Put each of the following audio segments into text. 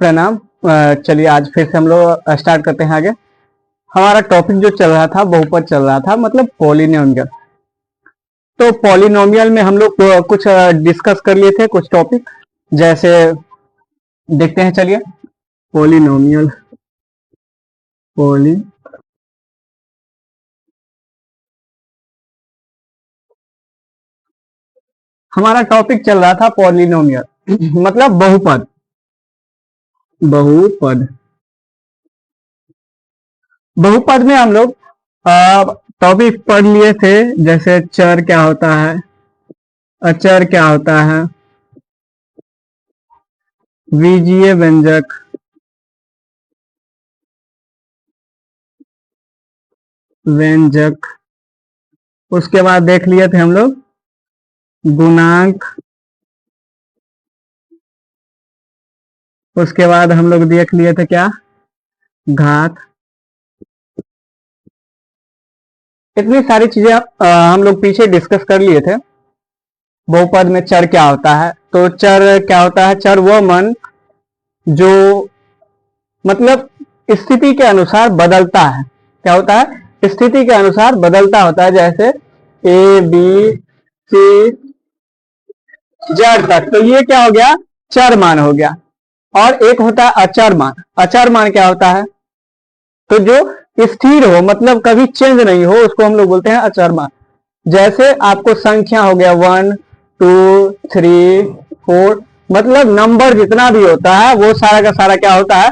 प्रणाम। चलिए आज फिर से हम लोग स्टार्ट करते हैं आगे। हमारा टॉपिक जो चल रहा था बहुपद चल रहा था, मतलब पॉलिनोमियल। तो पॉलिनोमियल में हम लोग कुछ डिस्कस कर लिए थे कुछ टॉपिक, जैसे देखते हैं। चलिए पॉलिनोमियल, पॉली हमारा टॉपिक चल रहा था पॉलिनोमियल मतलब बहुपद। बहुपद बहुपद में हम लोग टॉपिक पढ़ लिए थे, जैसे चर क्या होता है, अचर क्या होता है, बीजीय व्यंजक, व्यंजक। उसके बाद देख लिए थे हम लोग गुणांक। उसके बाद हम लोग देख लिए थे क्या, घात। इतनी सारी चीजें हम लोग पीछे डिस्कस कर लिए थे। बहुपद में चर क्या होता है, तो चर क्या होता है, चर वो मन जो मतलब स्थिति के अनुसार बदलता है। क्या होता है, स्थिति के अनुसार बदलता होता है, जैसे ए बी सी जेड तक। तो ये क्या हो गया, चर मान हो गया। और एक होता है अचर मान। अचर मान क्या होता है, तो जो स्थिर हो, मतलब कभी चेंज नहीं हो, उसको हम लोग बोलते हैं अचर मान। जैसे आपको संख्या हो गया 1 2 3 4, मतलब नंबर जितना भी होता है वो सारा का सारा क्या होता है,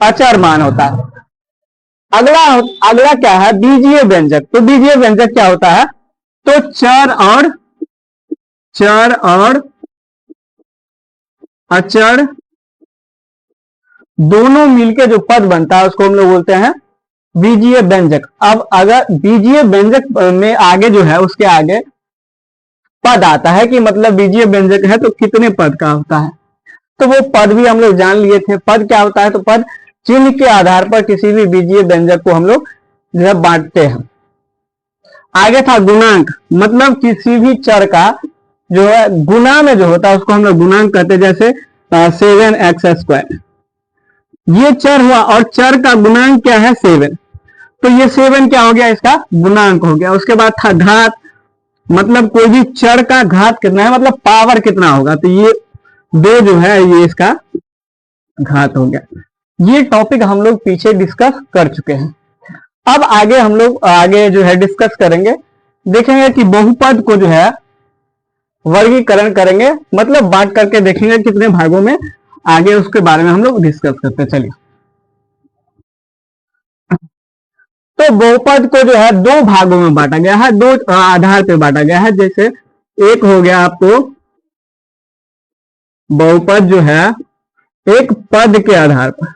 अचर मान होता है। अगला अगला क्या है, बीजीय व्यंजक। तो बीजीय व्यंजक क्या होता है, तो चर और अचर दोनों मिलके जो पद बनता है उसको हम लोग बोलते हैं बीजीय व्यंजक। अब अगर बीजीय व्यंजक में आगे जो है, उसके आगे पद आता है कि मतलब बीजीय व्यंजक है तो कितने पद का होता है, तो वो पद भी हम लोग जान लिए थे। पद क्या होता है, तो पद चिन्ह के आधार पर किसी भी बीजीय व्यंजक को हम लोग जो है बांटते हैं। आगे था गुणांक, मतलब किसी भी चर का जो है गुना में जो होता है उसको हम लोग गुणांक कहते हैं। जैसे 7x², ये चर हुआ और चर का गुणांक क्या है 7, तो ये 7 क्या हो गया, इसका गुणांक हो गया। उसके बाद था घात, मतलब कोई भी चर का घात कितना है, मतलब पावर कितना होगा, तो ये 2 जो है ये इसका घात हो गया। ये टॉपिक हम लोग पीछे डिस्कस कर चुके हैं। अब आगे हम लोग आगे जो है डिस्कस करेंगे, देखेंगे कि बहुपद को जो है वर्गीकरण करेंगे, मतलब बांट करके देखेंगे कितने भागों में। आगे उसके बारे में हम लोग डिस्कस करते हैं। चलिए, तो बहुपद को जो है 2 भागों में बांटा गया है, 2 आधार पे बांटा गया है। जैसे एक हो गया आपको बहुपद जो है एक पद के आधार पर,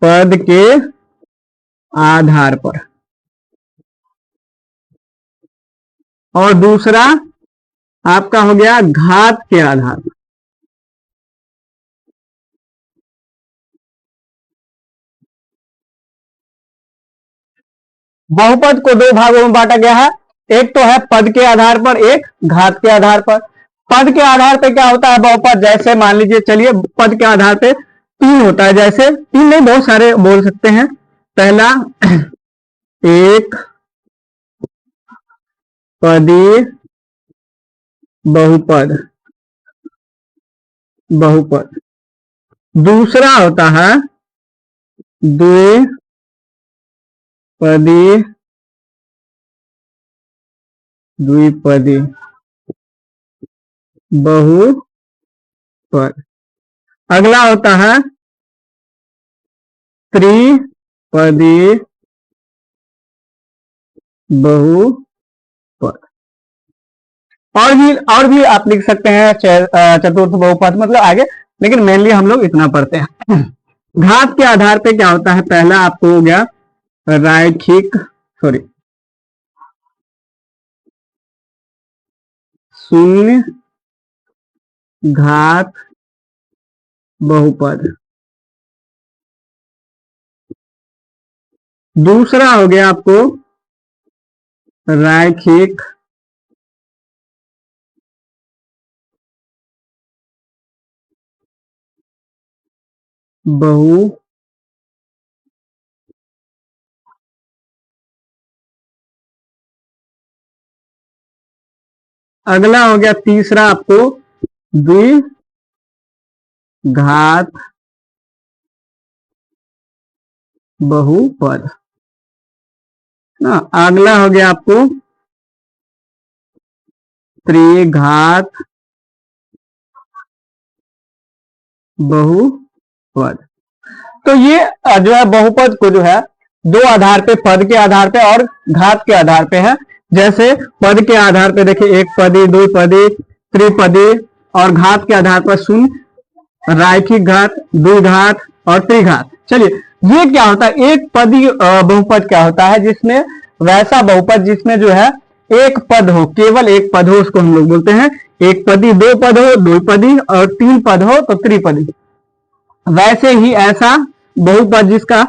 पद के आधार पर, और दूसरा आपका हो गया घात के आधार पर। बहुपद को 2 भागों में बांटा गया है, एक तो है पद के आधार पर, एक घात के आधार पर। पद के आधार पर क्या होता है बहुपद, जैसे मान लीजिए, चलिए पद के आधार पे 3 होता है, जैसे 3 नहीं बहुत सारे बोल सकते हैं। पहला एक पदी बहुपद, बहुपद। दूसरा होता है द्विपदी द्विपदी बहुपद। अगला होता है त्रिपदी बहुपद। और भी आप लिख सकते हैं चतुर्थ बहुपद, मतलब आगे, लेकिन मेनली हम लोग इतना पढ़ते हैं। घात के आधार पे क्या होता है, पहला आपको हो गया रैखिक, सॉरी, शून्य घात बहुपद। दूसरा हो गया आपको रैखिक बहु अगला हो गया तीसरा आपको द्विघात बहुपद ना। अगला हो गया आपको त्रिघात बहुपद। तो ये जो है बहुपद को जो है दो आधार पे, पद के आधार पे और घात के आधार पे है। जैसे पद के आधार पे देखिए एक पदी, द्विपदी, त्रिपदी, और घात के आधार पर शून्य, रैखिक घात, द्विघात और त्रिघात। चलिए ये क्या होता है, एक पदी बहुपद क्या होता है, जिसमें वैसा बहुपद जिसमें जो है एक पद हो, केवल एक पद हो, उसको हम लोग बोलते हैं एक पदी। दो पद हो द्विपदी, और तीन पद हो तो त्रिपदी। वैसे ही ऐसा बहुपद जिसका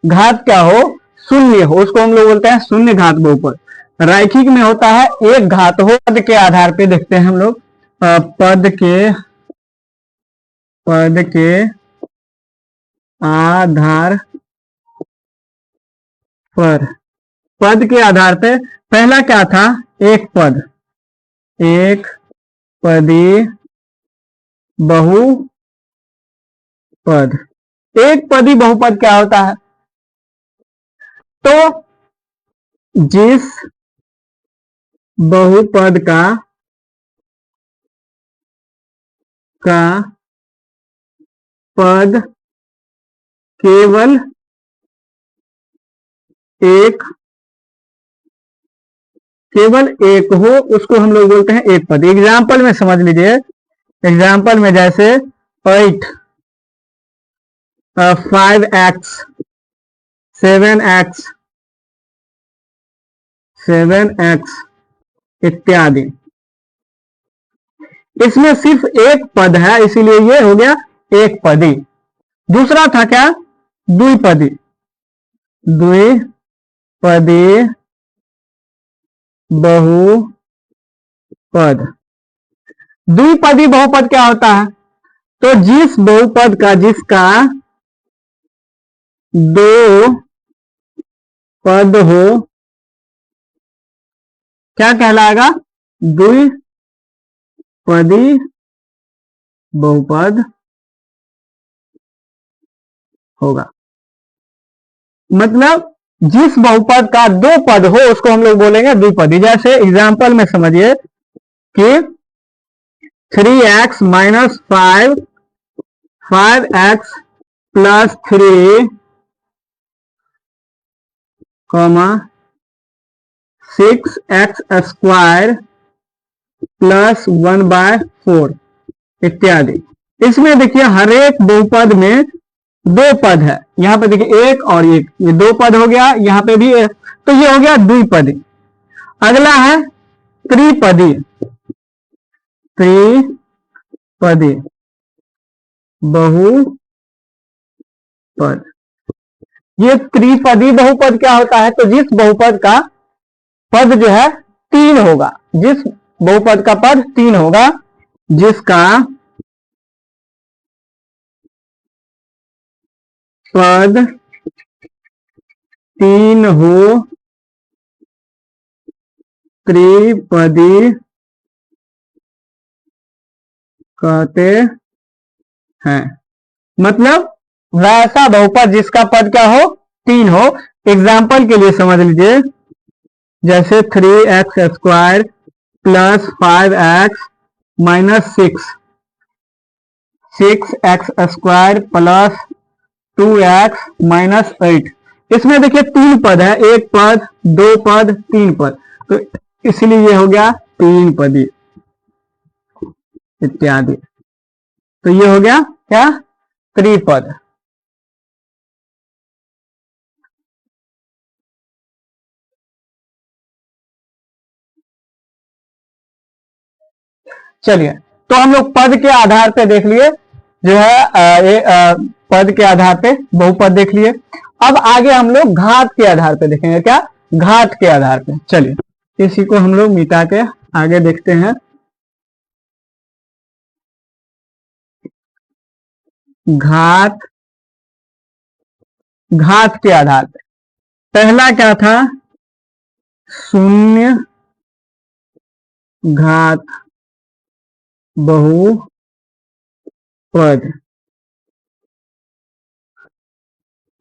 घात क्या हो, शून्य हो, उसको हम लोग बोलते हैं शून्य घात बहुपद। रैखिक में होता है एक घात हो, पद के आधार पे देखते हैं हम लोग, पद के आधार पर, पद के आधार पे पहला क्या था, एक पद, एक पदी बहुपद। एक पदी बहुपद क्या होता है, तो जिस बहुपद का पद केवल एक हो, उसको हम लोग बोलते हैं एक पद। एग्जाम्पल में समझ लीजिए, एग्जाम्पल में जैसे 8, 5x, 7x इत्यादि। इसमें सिर्फ एक पद है, इसीलिए ये हो गया एक पदी। दूसरा था क्या, द्विपदी बहुपद। द्विपदी बहुपद क्या होता है, तो जिस बहुपद का, जिसका दो पद हो, क्या कहलाएगा, द्विपदी बहुपद होगा। मतलब जिस बहुपद का दो पद हो उसको हम लोग बोलेंगे द्विपदी। जैसे एग्जाम्पल में समझिए कि 3x minus 5, 5x plus 3, 6x square plus 1/4 इत्यादि। इसमें देखिए हर एक बहुपद में दो पद है, यहां पे देखिए एक और एक, ये दो पद हो गया, यहां पे भी एक, तो ये हो गया द्विपदी। अगला है त्रिपदी बहुपद। ये त्रिपदी बहुपद क्या होता है, तो जिस बहुपद का पद जो है तीन होगा, जिस बहुपद का पद तीन होगा, जिसका पद तीन हो, त्रिपदी कहते हैं। मतलब वैसा बहुपद जिसका पद क्या हो, तीन हो। एग्जाम्पल के लिए समझ लीजिए, जैसे 3x square plus 5x minus 6x square plus 2x minus 8। इसमें देखिए तीन पद है, एक पद, दो पद, तीन पद, तो इसलिए ये हो गया तीन पदी इत्यादि। तो ये हो गया क्या, त्रिपद। चलिए तो हम लोग पद के आधार पे देख लिए, जो है पद के आधार पे बहुपद देख लिए। अब आगे हम लोग घात के आधार पे देखेंगे, क्या, घात के आधार पे। चलिए इसी को हम लोग मिटा के आगे देखते हैं। घात घात के आधार पर। पहला क्या था, शून्य घात बहुपद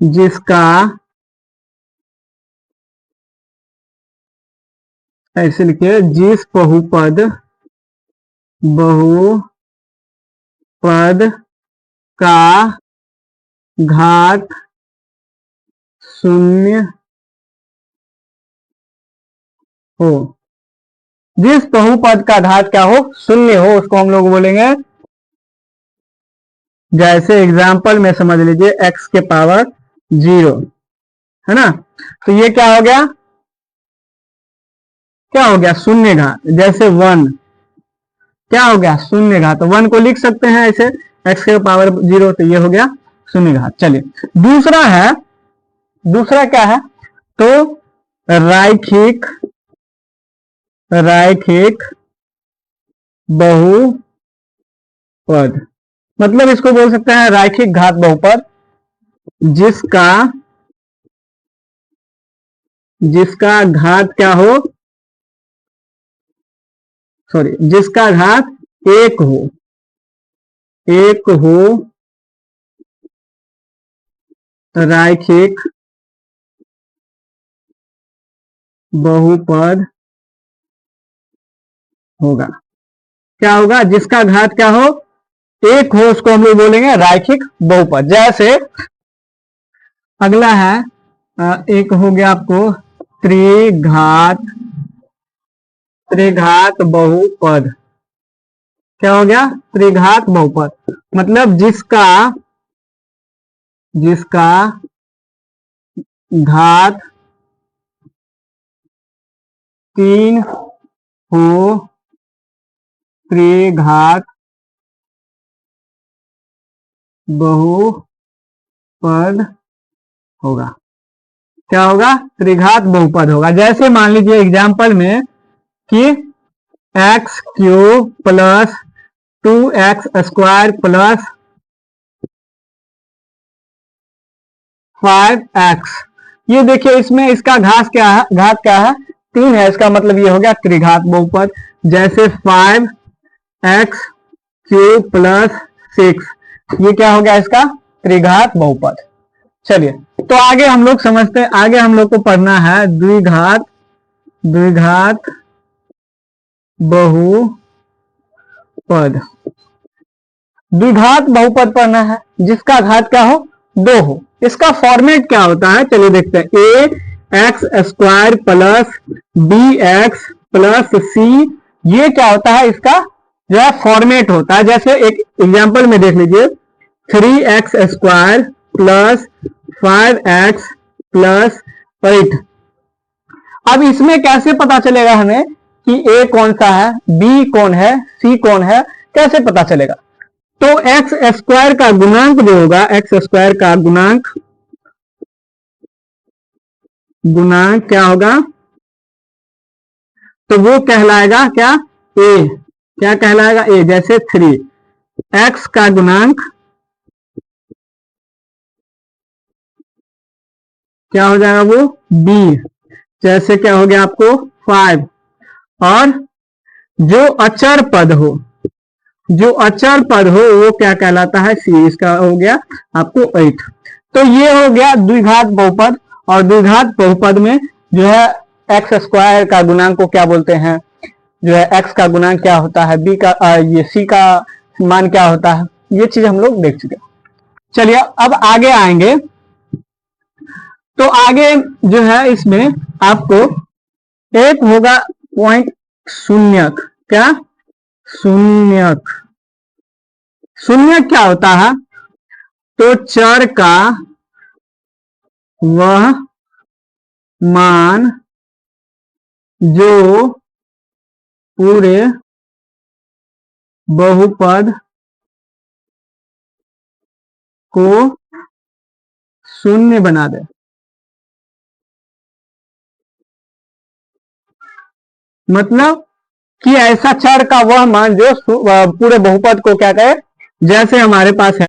जिसका, ऐसे लिखिए, जिस बहुपद का घात शून्य हो, जिस बहुपद का घात क्या हो, शून्य हो, उसको हम लोग बोलेंगे, जैसे एग्जाम्पल में समझ लीजिए x के पावर 0, है ना। तो ये क्या हो गया, शून्य घात। जैसे 1 क्या हो गया, शून्य घात। तो 1 को लिख सकते हैं ऐसे x के पावर 0, तो ये हो गया शून्य घात। चलिए दूसरा क्या है, तो रैखिक बहुपद, मतलब इसको बोल सकते हैं रैखिक घात बहुपद जिसका घात क्या हो, जिसका घात एक हो, रैखिक बहुपद होगा। क्या होगा, जिसका घात क्या हो, एक हो, उसको हम लोग बोलेंगे रैखिक बहुपद। जैसे अगला है, एक हो गया आपको त्रिघात बहुपद। क्या हो गया, त्रिघात बहुपद, मतलब जिसका घात 3 हो, त्रिघात बहुपद होगा। क्या होगा, त्रिघात बहुपद होगा। जैसे मान लीजिए एग्जाम्पल में कि x cube plus 2x square plus 5x, ये देखिए इसमें इसका घात क्या है, 3 है, इसका मतलब ये हो गया त्रिघात बहुपद। जैसे 5x क्यूब प्लस 6, ये क्या हो गया, इसका त्रिघात बहुपद। चलिए, तो आगे हम लोग समझते हैं, आगे हम लोग को पढ़ना है द्विघात बहुपद। द्विघात बहुपद पढ़ना है जिसका घात क्या हो, 2 हो। इसका फॉर्मेट क्या होता है, चलिए देखते हैं। ax square plus bx plus c, ये क्या होता है, इसका जो है फॉर्मेट होता है। जैसे एक एग्जांपल में देख लीजिए, 3x square plus 5x plus 8। अब इसमें कैसे पता चलेगा हमें कि a कौन सा है, b कौन है, c कौन है, कैसे पता चलेगा। तो एक्स स्क्वायर का गुणांक जो होगा, एक्स स्क्वायर का गुणांक क्या होगा, तो वो कहलाएगा क्या, ए। क्या कहलाएगा, ए। जैसे 3 एक्स का गुणांक क्या हो जाएगा, वो बी। जैसे क्या हो गया आपको 5, और जो अचर पद हो वो क्या कहलाता है, सी। इसका हो गया आपको 8। तो ये हो गया द्विघात बहुपद। और द्विघात बहुपद में जो है एक्स स्क्वायर का गुणांक को क्या बोलते हैं, जो है एक्स का गुणांक क्या होता है, बी का ये सी का मान क्या होता है, ये चीज हम लोग देख चुके। चलिए अब आगे आएंगे। तो आगे जो है इसमें आपको एक होगा पॉइंट शून्यक। क्या, शून्यक। शून्यक क्या होता है, तो चर का वह मान जो पूरे बहुपद को शून्य बना दे। मतलब कि ऐसा चर का वह मान जो पूरे बहुपद को क्या करे, जैसे हमारे पास है